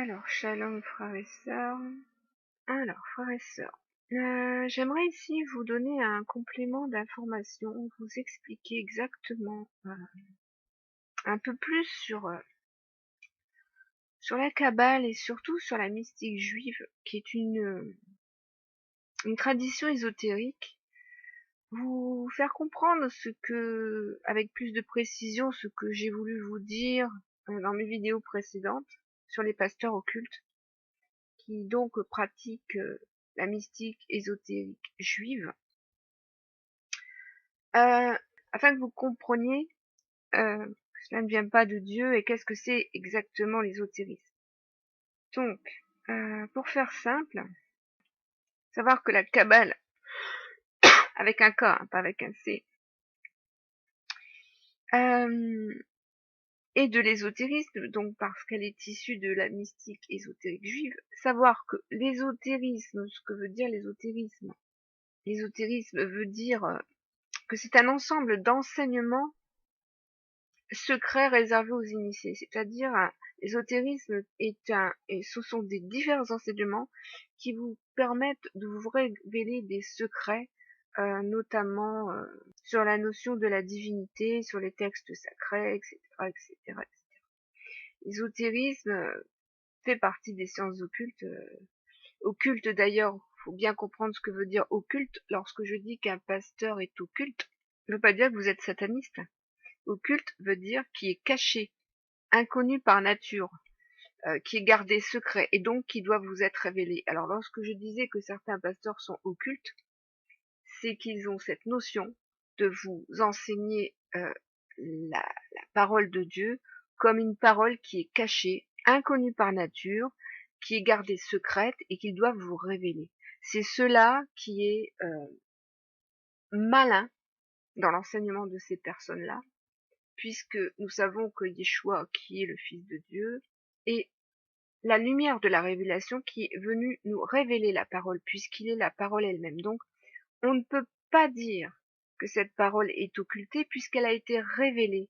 Alors, shalom frères et sœurs. Alors, frères et sœurs, j'aimerais ici vous donner un complément d'information, vous expliquer exactement un peu plus sur la Kabbale et surtout sur la mystique juive, qui est une tradition ésotérique. Vous faire comprendre avec plus de précision, ce que j'ai voulu vous dire dans mes vidéos précédentes sur les pasteurs occultes, qui donc pratiquent la mystique ésotérique juive, afin que vous compreniez cela ne vient pas de Dieu et qu'est-ce que c'est exactement l'ésotérisme. Donc, pour faire simple, savoir que la Kabbale, avec un K, hein, pas avec un C, et de l'ésotérisme, donc parce qu'elle est issue de la mystique ésotérique juive, savoir que l'ésotérisme, ce que veut dire l'ésotérisme veut dire que c'est un ensemble d'enseignements secrets réservés aux initiés, c'est-à-dire l'ésotérisme et ce sont des divers enseignements qui vous permettent de vous révéler des secrets, notamment sur la notion de la divinité, sur les textes sacrés, etc., etc., etc. L'ésotérisme fait partie des sciences occultes. Occulte d'ailleurs, faut bien comprendre ce que veut dire occulte. Lorsque je dis qu'un pasteur est occulte, je ne veut pas dire que vous êtes sataniste. Occulte veut dire qui est caché, inconnu par nature, qui est gardé secret et donc qui doit vous être révélé. Alors lorsque je disais que certains pasteurs sont occultes, c'est qu'ils ont cette notion de vous enseigner la parole de Dieu comme une parole qui est cachée, inconnue par nature, qui est gardée secrète et qu'ils doivent vous révéler. C'est cela qui est malin dans l'enseignement de ces personnes-là, puisque nous savons que Yeshua, qui est le Fils de Dieu, est la lumière de la révélation qui est venue nous révéler la parole, puisqu'il est la parole elle-même. Donc, on ne peut pas dire que cette parole est occultée, puisqu'elle a été révélée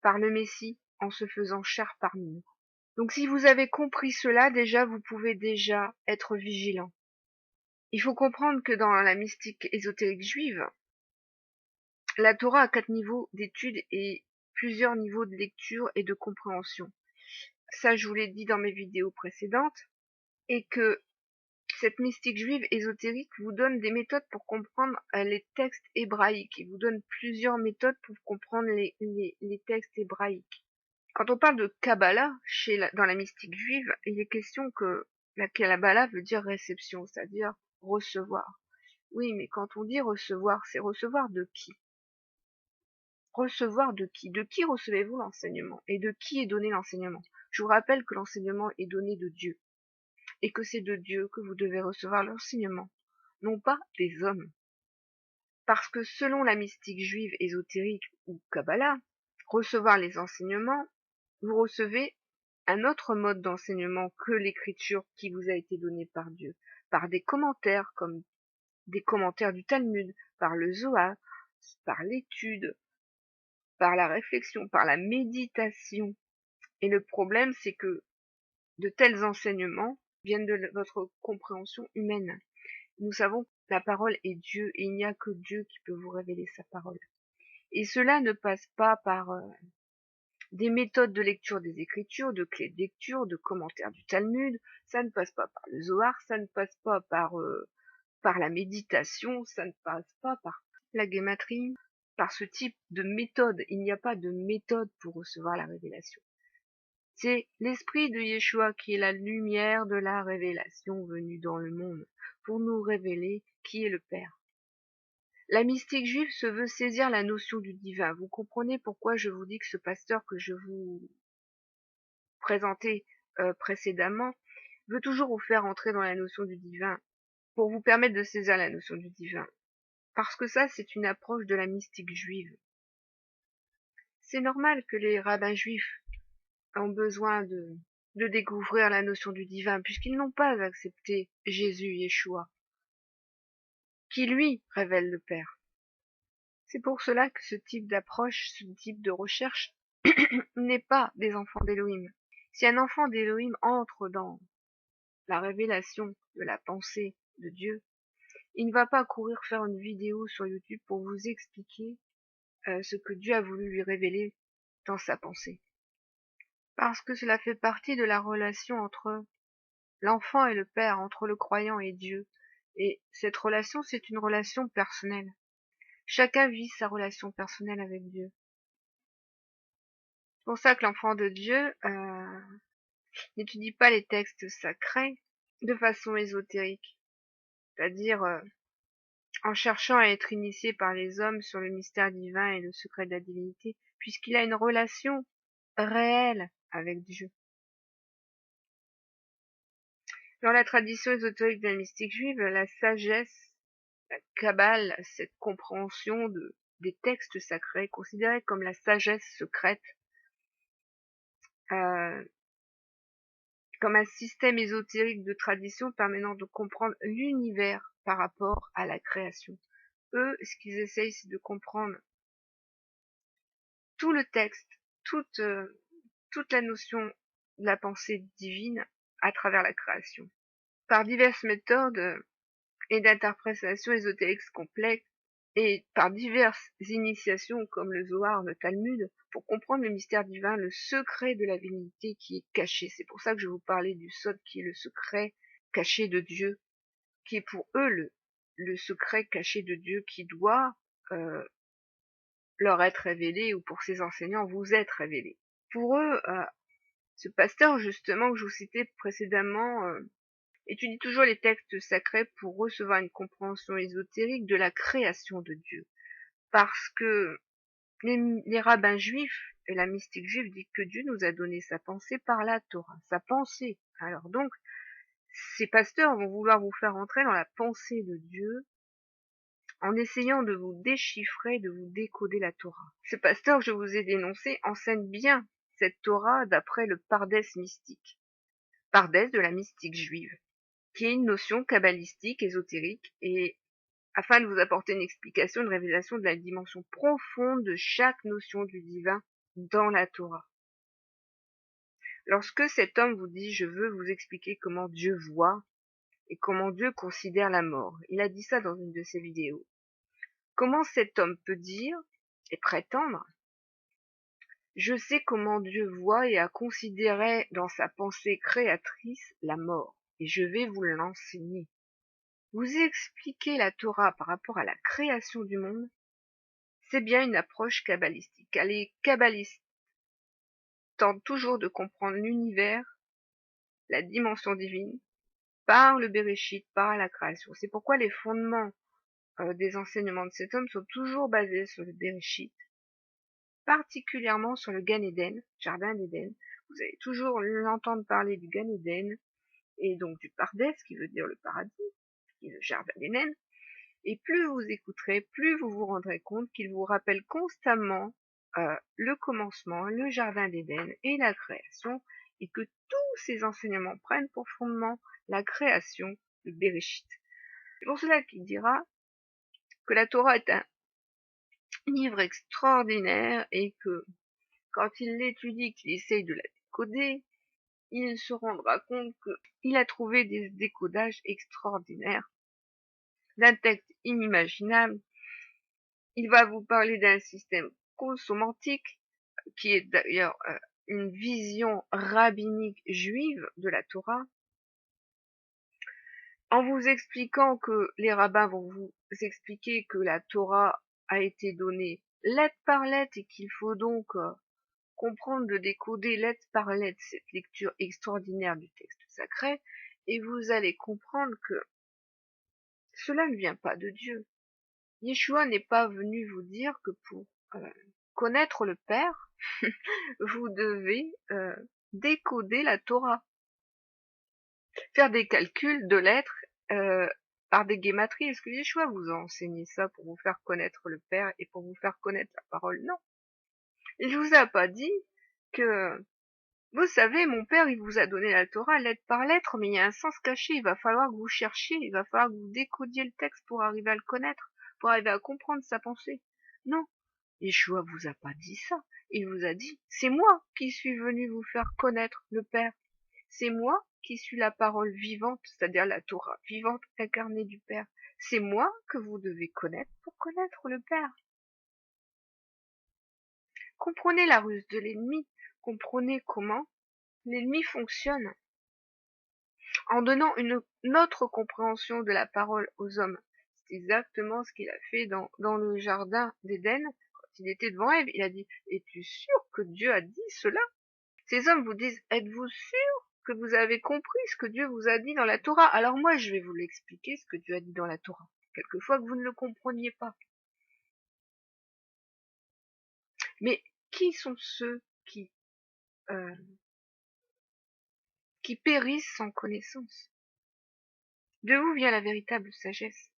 par le Messie en se faisant chair parmi nous. Donc, si vous avez compris cela, déjà, vous pouvez déjà être vigilant. Il faut comprendre que dans la mystique ésotérique juive, la Torah a 4 niveaux d'étude et plusieurs niveaux de lecture et de compréhension. Ça, je vous l'ai dit dans mes vidéos précédentes, et que cette mystique juive ésotérique vous donne des méthodes pour comprendre les textes hébraïques. Il vous donne plusieurs méthodes pour comprendre les textes hébraïques. Quand on parle de Kabbalah dans la mystique juive, il est question que la Kabbalah veut dire réception, c'est-à-dire recevoir. Oui, mais quand on dit recevoir, c'est recevoir de qui? Recevoir de qui? De qui recevez-vous l'enseignement? Et de qui est donné l'enseignement? Je vous rappelle que l'enseignement est donné de Dieu, et que c'est de Dieu que vous devez recevoir l'enseignement, non pas des hommes. Parce que selon la mystique juive ésotérique ou Kabbalah, recevoir les enseignements, vous recevez un autre mode d'enseignement que l'écriture qui vous a été donnée par Dieu, par des commentaires comme des commentaires du Talmud, par le Zohar, par l'étude, par la réflexion, par la méditation. Et le problème, c'est que de tels enseignements viennent de votre compréhension humaine. Nous savons que la parole est Dieu et il n'y a que Dieu qui peut vous révéler sa parole. Et cela ne passe pas par des méthodes de lecture des Écritures, de clés de lecture, de commentaires du Talmud, ça ne passe pas par le Zohar, ça ne passe pas par la méditation, ça ne passe pas par la guématrie, par ce type de méthode. Il n'y a pas de méthode pour recevoir la révélation. C'est l'esprit de Yeshua qui est la lumière de la révélation venue dans le monde pour nous révéler qui est le Père. La mystique juive se veut saisir la notion du divin. Vous comprenez pourquoi je vous dis que ce pasteur que je vous présentais précédemment veut toujours vous faire entrer dans la notion du divin pour vous permettre de saisir la notion du divin. Parce que ça, c'est une approche de la mystique juive. C'est normal que les rabbins juifs ont besoin de découvrir la notion du divin, puisqu'ils n'ont pas accepté Jésus, Yeshua, qui lui révèle le Père. C'est pour cela que ce type d'approche, ce type de recherche n'est pas des enfants d'Élohim. Si un enfant d'Élohim entre dans la révélation de la pensée de Dieu, il ne va pas courir faire une vidéo sur YouTube pour vous expliquer ce que Dieu a voulu lui révéler dans sa pensée. Parce que cela fait partie de la relation entre l'enfant et le Père, entre le croyant et Dieu. Et cette relation, c'est une relation personnelle. Chacun vit sa relation personnelle avec Dieu. C'est pour ça que l'enfant de Dieu n'étudie pas les textes sacrés de façon ésotérique, c'est-à-dire en cherchant à être initié par les hommes sur le mystère divin et le secret de la divinité, puisqu'il a une relation réelle avec Dieu. Dans la tradition ésotérique de la mystique juive, la sagesse, la Kabbale, cette compréhension des textes sacrés, considérée comme la sagesse secrète, euh, comme un système ésotérique de tradition permettant de comprendre l'univers par rapport à la création. Eux, ce qu'ils essayent, c'est de comprendre tout le texte, toute la notion de la pensée divine à travers la création. Par diverses méthodes et d'interprétations ésotériques complexes, et par diverses initiations comme le Zohar, le Talmud, pour comprendre le mystère divin, le secret de la divinité qui est caché. C'est pour ça que je vous parlais du Sod, qui est le secret caché de Dieu, qui est pour eux le secret caché de Dieu qui doit leur être révélé, ou pour ses enseignants vous être révélé. Pour eux, ce pasteur justement que je vous citais précédemment étudie toujours les textes sacrés pour recevoir une compréhension ésotérique de la création de Dieu. Parce que les rabbins juifs et la mystique juive disent que Dieu nous a donné sa pensée par la Torah, sa pensée. Alors donc, ces pasteurs vont vouloir vous faire entrer dans la pensée de Dieu en essayant de vous déchiffrer, de vous décoder la Torah. Ce pasteur que je vous ai dénoncé enseigne bien cette Torah d'après le Pardes mystique. Pardes de la mystique juive, qui est une notion kabbalistique, ésotérique, et afin de vous apporter une explication, une révélation de la dimension profonde de chaque notion du divin dans la Torah. Lorsque cet homme vous dit « je veux vous expliquer comment Dieu voit et comment Dieu considère la mort », il a dit ça dans une de ses vidéos. Comment cet homme peut dire et prétendre « je sais comment Dieu voit et a considéré dans sa pensée créatrice la mort, et je vais vous l'enseigner ». Vous expliquer la Torah par rapport à la création du monde, c'est bien une approche kabbalistique. Les kabbalistes tentent toujours de comprendre l'univers, la dimension divine, par le Bereshit, par la création. C'est pourquoi les fondements des enseignements de cet homme sont toujours basés sur le Bereshit, particulièrement sur le Gan Eden, jardin d'Éden. Vous allez toujours l'entendre parler du Gan Eden, et donc du Pardes, qui veut dire le paradis, qui est le jardin d'Éden. Et plus vous écouterez, plus vous vous rendrez compte qu'il vous rappelle constamment le commencement, le jardin d'Éden et la création, et que tous ces enseignements prennent pour fondement la création, le Bereshit. C'est pour cela qu'il dira que la Torah est un livre extraordinaire et que quand il l'étudie, qu'il essaye de la décoder, il se rendra compte qu'il a trouvé des décodages extraordinaires d'un texte inimaginable. Il va vous parler d'un système consomantique, qui est d'ailleurs une vision rabbinique juive de la Torah, en vous expliquant que les rabbins vont vous expliquer que la Torah a été donnée lettre par lettre et qu'il faut donc comprendre de décoder lettre par lettre cette lecture extraordinaire du texte sacré, et vous allez comprendre que cela ne vient pas de Dieu. Yeshua n'est pas venu vous dire que pour connaître le Père, vous devez décoder la Torah, faire des calculs de lettres par des guématries. Est-ce que Yeshua vous a enseigné ça pour vous faire connaître le Père et pour vous faire connaître la parole? Non. Il vous a pas dit que, vous savez, mon Père, il vous a donné la Torah lettre par lettre, mais il y a un sens caché, il va falloir que vous cherchiez, il va falloir que vous décodiez le texte pour arriver à le connaître, pour arriver à comprendre sa pensée. Non. Yeshua vous a pas dit ça. Il vous a dit, c'est moi qui suis venu vous faire connaître le Père. C'est moi qui suis la parole vivante, c'est-à-dire la Torah vivante incarnée du Père. C'est moi que vous devez connaître pour connaître le Père. Comprenez la ruse de l'ennemi, comprenez comment l'ennemi fonctionne en donnant une autre compréhension de la parole aux hommes. C'est exactement ce qu'il a fait dans le jardin d'Éden. Quand il était devant Ève, il a dit, es-tu sûr que Dieu a dit cela? Ces hommes vous disent, êtes-vous sûr que vous avez compris ce que Dieu vous a dit dans la Torah? Alors moi, je vais vous l'expliquer, ce que Dieu a dit dans la Torah. Quelquefois que vous ne le compreniez pas. Mais qui sont ceux euh, qui périssent sans connaissance? De où vient la véritable sagesse?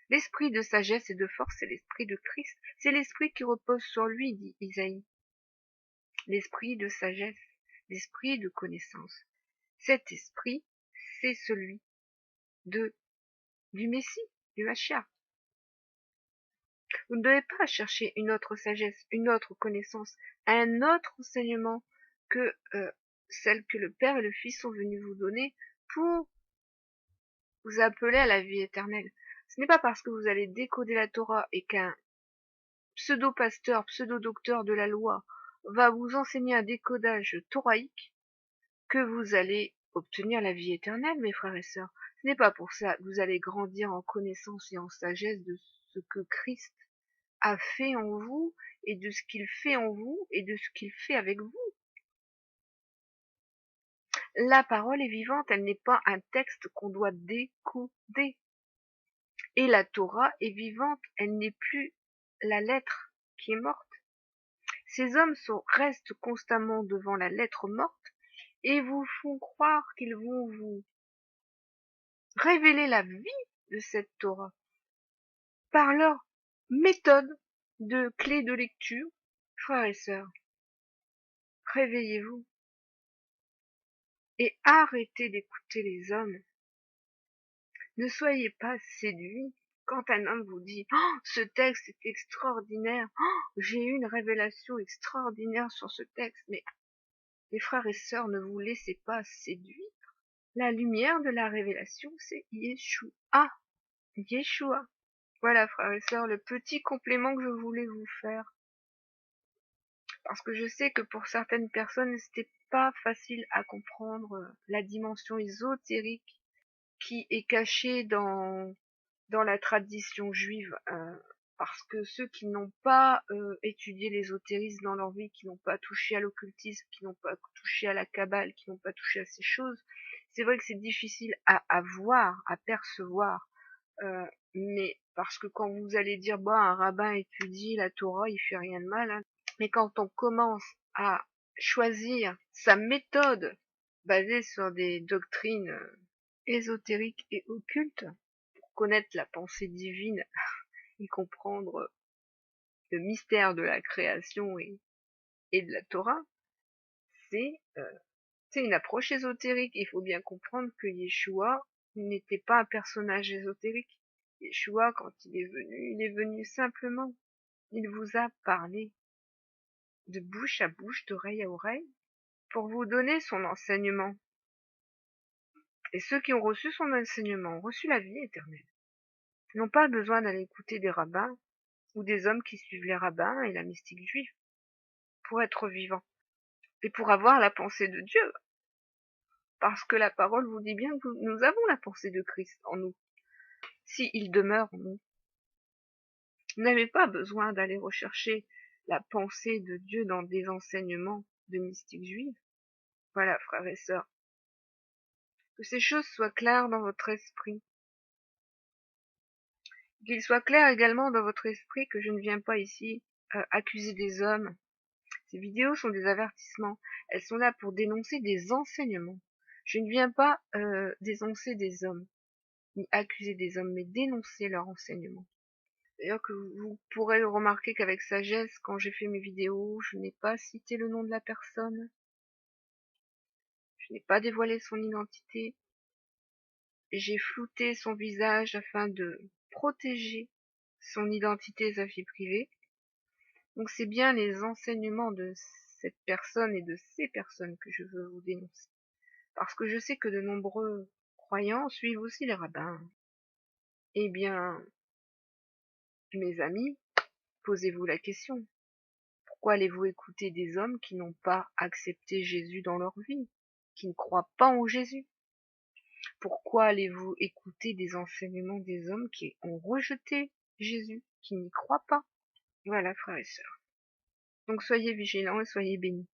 L'esprit de sagesse et de force, c'est l'esprit de Christ. C'est l'esprit qui repose sur lui, dit Isaïe. L'esprit de sagesse, l'esprit de connaissance. Cet esprit, c'est celui du Messie, du Mashiach. Vous ne devez pas chercher une autre sagesse, une autre connaissance, un autre enseignement que celle que le Père et le Fils sont venus vous donner pour vous appeler à la vie éternelle. Ce n'est pas parce que vous allez décoder la Torah et qu'un pseudo-pasteur, pseudo-docteur de la loi va vous enseigner un décodage thoraïque que vous allez obtenir la vie éternelle, mes frères et sœurs. Ce n'est pas pour ça que vous allez grandir en connaissance et en sagesse de ce que Christ a fait en vous et de ce qu'il fait en vous et de ce qu'il fait avec vous. La parole est vivante, elle n'est pas un texte qu'on doit décoder. Et la Torah est vivante, elle n'est plus la lettre qui est morte. Ces hommes restent constamment devant la lettre morte et vous font croire qu'ils vont vous révéler la vie de cette Torah par leur méthode de clé de lecture. Frères et sœurs, réveillez-vous et arrêtez d'écouter les hommes. Ne soyez pas séduits quand un homme vous dit oh, ce texte est extraordinaire, oh, j'ai eu une révélation extraordinaire sur ce texte. Mais les frères et sœurs, ne vous laissez pas séduire. La lumière de la révélation, c'est Yeshua. Yeshua. Voilà, frères et sœurs, le petit complément que je voulais vous faire. Parce que je sais que pour certaines personnes, c'était pas facile à comprendre la dimension ésotérique qui est cachée dans la tradition juive. Parce que ceux qui n'ont pas étudié l'ésotérisme dans leur vie, qui n'ont pas touché à l'occultisme, qui n'ont pas touché à la Kabbale, qui n'ont pas touché à ces choses, c'est vrai que c'est difficile à voir, à percevoir. Mais parce que quand vous allez dire bah un rabbin étudie la Torah, il fait rien de mal, hein. Mais quand on commence à choisir sa méthode basée sur des doctrines ésotériques et occultes, pour connaître la pensée divine et comprendre le mystère de la création et de la Torah, c'est une approche ésotérique. Il faut bien comprendre que Yeshua n'était pas un personnage ésotérique. Yeshua, quand il est venu simplement. Il vous a parlé de bouche à bouche, d'oreille à oreille, pour vous donner son enseignement. Et ceux qui ont reçu son enseignement ont reçu la vie éternelle. Ils n'ont pas besoin d'aller écouter des rabbins ou des hommes qui suivent les rabbins et la mystique juive pour être vivants et pour avoir la pensée de Dieu. Parce que la parole vous dit bien que nous avons la pensée de Christ en nous, si il demeure en nous. Vous n'avez pas besoin d'aller rechercher la pensée de Dieu dans des enseignements de mystique juive. Voilà, frères et sœurs. Que ces choses soient claires dans votre esprit. Qu'il soit clair également dans votre esprit que je ne viens pas ici accuser des hommes. Ces vidéos sont des avertissements. Elles sont là pour dénoncer des enseignements. Je ne viens pas dénoncer des hommes, ni accuser des hommes, mais dénoncer leurs enseignements. D'ailleurs que vous pourrez remarquer qu'avec sagesse, quand j'ai fait mes vidéos, je n'ai pas cité le nom de la personne. Je n'ai pas dévoilé son identité. J'ai flouté son visage afin de protéger son identité et sa vie privée. Donc c'est bien les enseignements de cette personne et de ces personnes que je veux vous dénoncer. Parce que je sais que de nombreux croyants suivent aussi les rabbins. Eh bien, mes amis, posez-vous la question. Pourquoi allez-vous écouter des hommes qui n'ont pas accepté Jésus dans leur vie, qui ne croient pas en Jésus? Pourquoi allez-vous écouter des enseignements des hommes qui ont rejeté Jésus, qui n'y croient pas? Voilà, frères et sœurs. Donc soyez vigilants et soyez bénis.